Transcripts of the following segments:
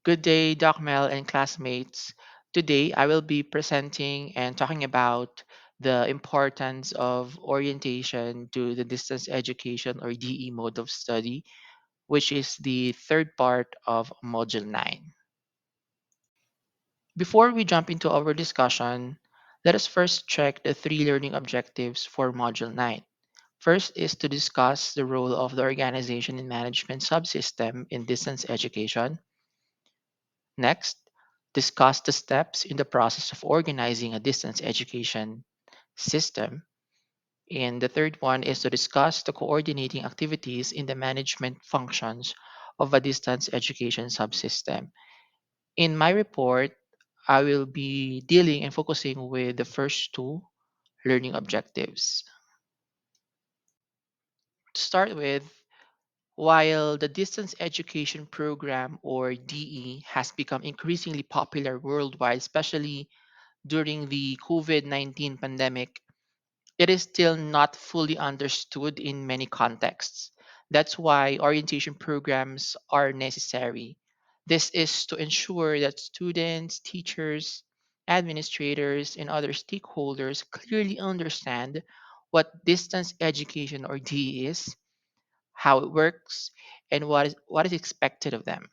Good day, Doc Mel and classmates. Today, I will be presenting and talking about the importance of orientation to the distance education or DE mode of study, which is the third part of Module 9. Before we jump into our discussion, let us first check the three learning objectives for Module 9. First is to discuss the role of the organization and management subsystem in distance education. Next, discuss the steps in the process of organizing a distance education system. And the third one is to discuss the coordinating activities in the management functions of a distance education subsystem. In my report, I will be dealing and focusing with the first two learning objectives. To start with, while the distance education program or DE has become increasingly popular worldwide, especially during the COVID 19 pandemic, it is still not fully understood in many contexts. That's why orientation programs are necessary. This is to ensure that students, teachers, administrators, and other stakeholders clearly understand what distance education or DE is, how it works, and what is expected of them.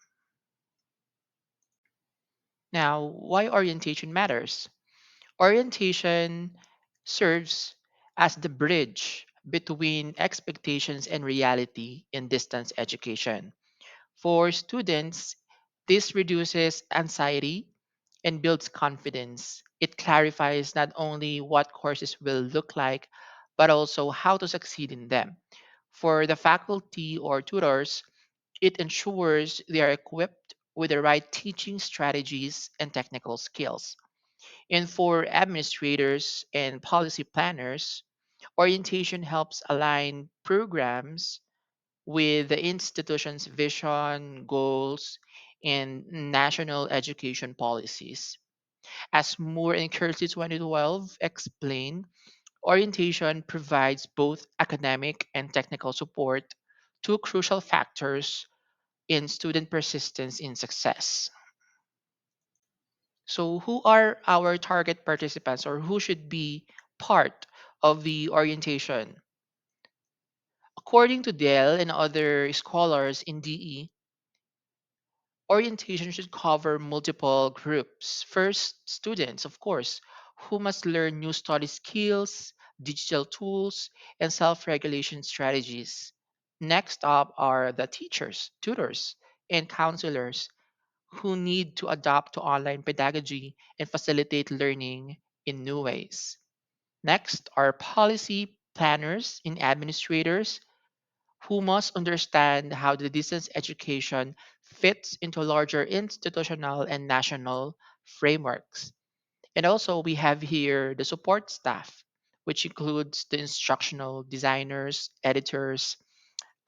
Now, why orientation matters? Orientation serves as the bridge between expectations and reality in distance education. For students, this reduces anxiety and builds confidence. It clarifies not only what courses will look like, but also how to succeed in them. For the faculty or tutors, it ensures they are equipped with the right teaching strategies and technical skills. And for administrators and policy planners, orientation helps align programs with the institution's vision, goals, and national education policies. As Moore and Kersey 2012 explain, orientation provides both academic and technical support, two crucial factors in student persistence in success. So, who are our target participants or who should be part of the orientation? According to Dell and other scholars in DE, orientation should cover multiple groups. First, students, of course, who must learn new study skills, digital tools, and self regulation strategies. Next up are the teachers, tutors, and counselors who need to adapt to online pedagogy and facilitate learning in new ways. Next are policy planners and administrators who must understand how the distance education fits into larger institutional and national frameworks. And also, we have here the support staff, which includes the instructional designers, editors,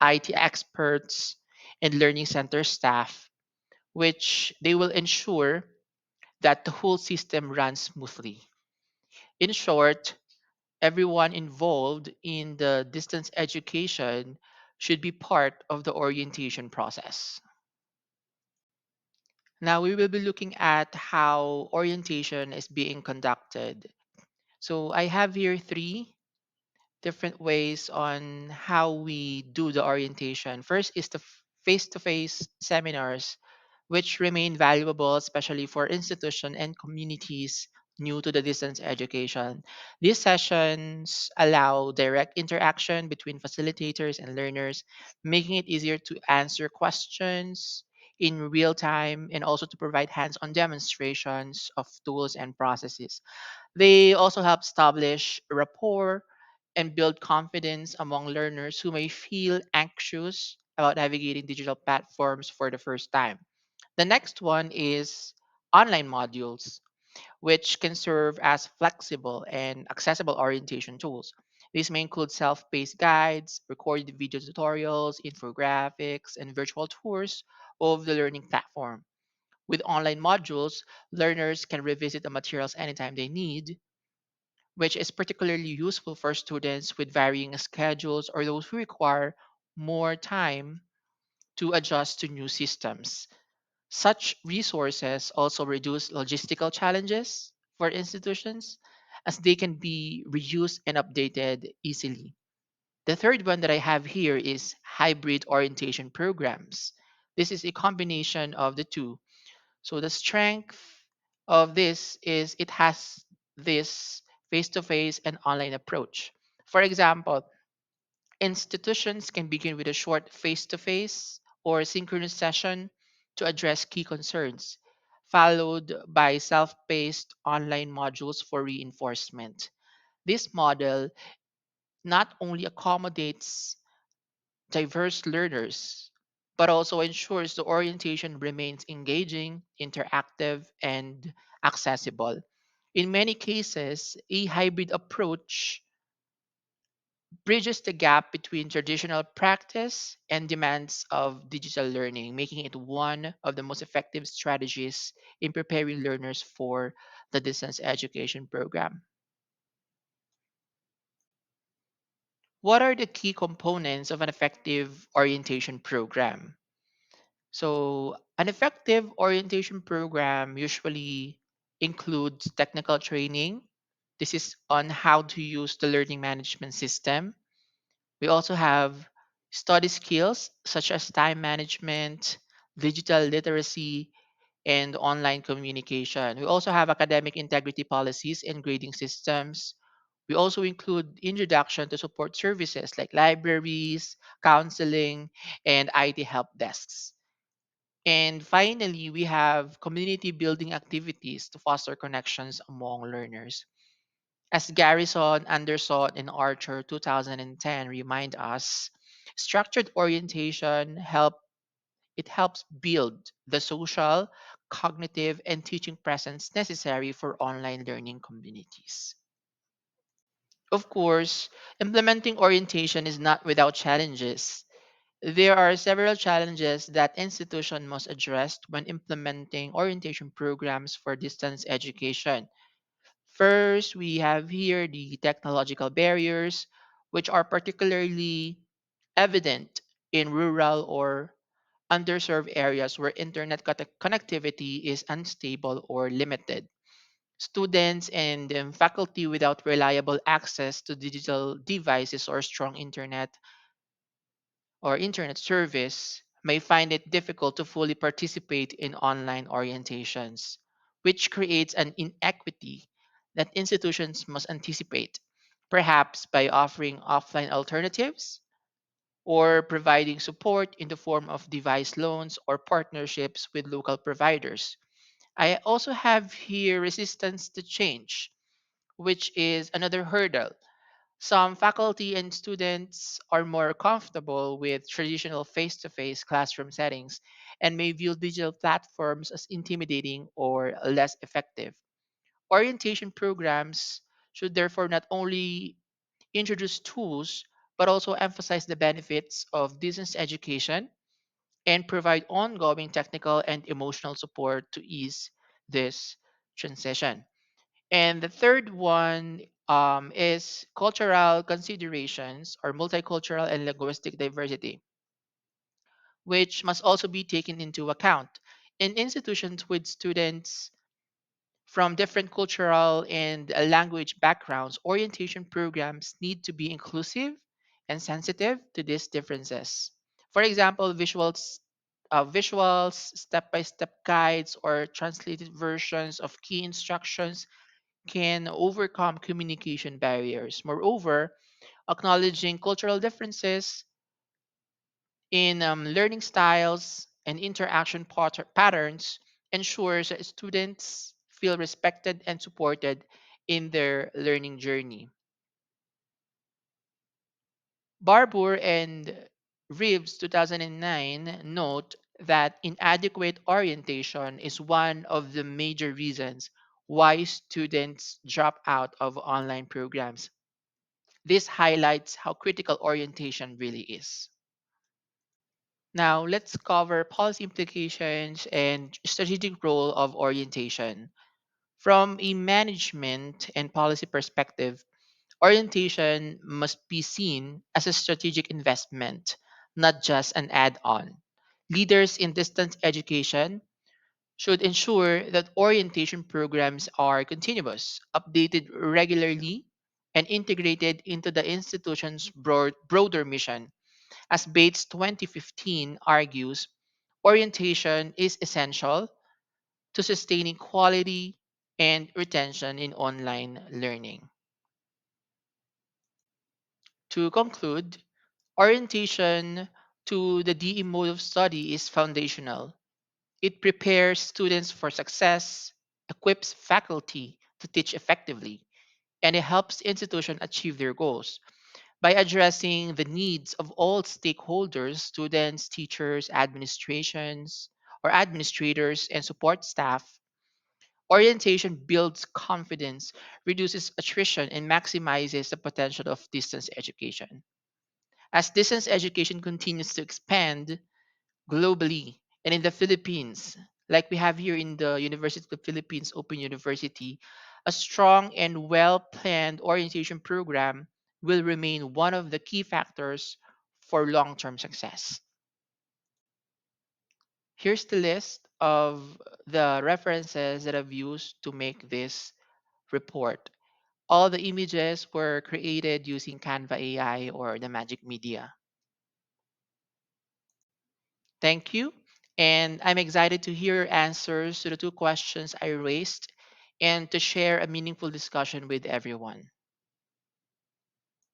IT experts, and learning center staff, which they will ensure that the whole system runs smoothly. In short, everyone involved in the distance education should be part of the orientation process. Now, we will be looking at how orientation is being conducted. So, I have here three different ways on how we do the orientation. First is the face to face seminars, which remain valuable, especially for institutions and communities new to the distance education. These sessions allow direct interaction between facilitators and learners, making it easier to answer questions in real time and also to provide hands on demonstrations of tools and processes. They also help establish rapport and build confidence among learners who may feel anxious about navigating digital platforms for the first time. The next one is online modules, which can serve as flexible and accessible orientation tools. These may include self paced guides, recorded video tutorials, infographics, and virtual tours of the learning platform. With online modules, learners can revisit the materials anytime they need, which is particularly useful for students with varying schedules or those who require more time to adjust to new systems. Such resources also reduce logistical challenges for institutions as they can be reused and updated easily. The third one that I have here is hybrid orientation programs. This is a combination of the two. So the strength of this is it has this face-to-face and online approach. For example, institutions can begin with a short face-to-face or synchronous session to address key concerns, followed by self-paced online modules for reinforcement. This model not only accommodates diverse learners, but also ensures the orientation remains engaging, interactive, and accessible. In many cases, a hybrid approach bridges the gap between traditional practice and demands of digital learning, making it one of the most effective strategies in preparing learners for the distance education program. What are the key components of an effective orientation program? So, an effective orientation program usually includes technical training. This is on how to use the learning management system. We also have study skills such as time management, digital literacy, and online communication. We also have academic integrity policies and grading systems. We also include introduction to support services like libraries, counseling, and IT help desks. And finally, we have community building activities to foster connections among learners. As Garrison, Anderson, and Archer 2010 remind us, structured orientation helps build the social, cognitive, and teaching presence necessary for online learning communities. Of course, implementing orientation is not without challenges. There are several challenges that institution must address when implementing orientation programs for distance education. First, we have here the technological barriers, which are particularly evident in rural or underserved areas where internet connectivity is unstable or limited. Students and faculty without reliable access to digital devices or strong internet service may find it difficult to fully participate in online orientations, which creates an inequity that institutions must anticipate, perhaps by offering offline alternatives or providing support in the form of device loans or partnerships with local providers. I also have here resistance to change, which is another hurdle. Some faculty and students are more comfortable with traditional face to face classroom settings and may view digital platforms as intimidating or less effective. Orientation programs should therefore not only introduce tools but also emphasize the benefits of distance education and provide ongoing technical and emotional support to ease this transition. And the third one is cultural considerations or multicultural and linguistic diversity, which must also be taken into account. In institutions with students from different cultural and language backgrounds, orientation programs need to be inclusive and sensitive to these differences. For example, visuals, step-by-step guides, or translated versions of key instructions can overcome communication barriers. Moreover, acknowledging cultural differences in learning styles and interaction patterns ensures that students feel respected and supported in their learning journey. Barbour and Reeves 2009 note that inadequate orientation is one of the major reasons why students drop out of online programs. This highlights how critical orientation really is. Now, let's cover policy implications and strategic role of orientation. From a management and policy perspective, orientation must be seen as a strategic investment, not just an add on. Leaders in distance education should ensure that orientation programs are continuous, updated regularly, and integrated into the institution's broader mission. As Bates 2015 argues, orientation is essential to sustaining quality and retention in online learning. To conclude, orientation to the DE mode of study is foundational. It prepares students for success, equips faculty to teach effectively, and it helps institutions achieve their goals. By addressing the needs of all stakeholders, students, teachers, administrators, and support staff, orientation builds confidence, reduces attrition, and maximizes the potential of distance education. As distance education continues to expand globally and in the Philippines, like we have here in the University of the Philippines Open University, a strong and well planned orientation program will remain one of the key factors for long term success. Here's the list of the references that I've used to make this report. All the images were created using Canva AI or the Magic Media. Thank you. And I'm excited to hear your answers to the two questions I raised and to share a meaningful discussion with everyone.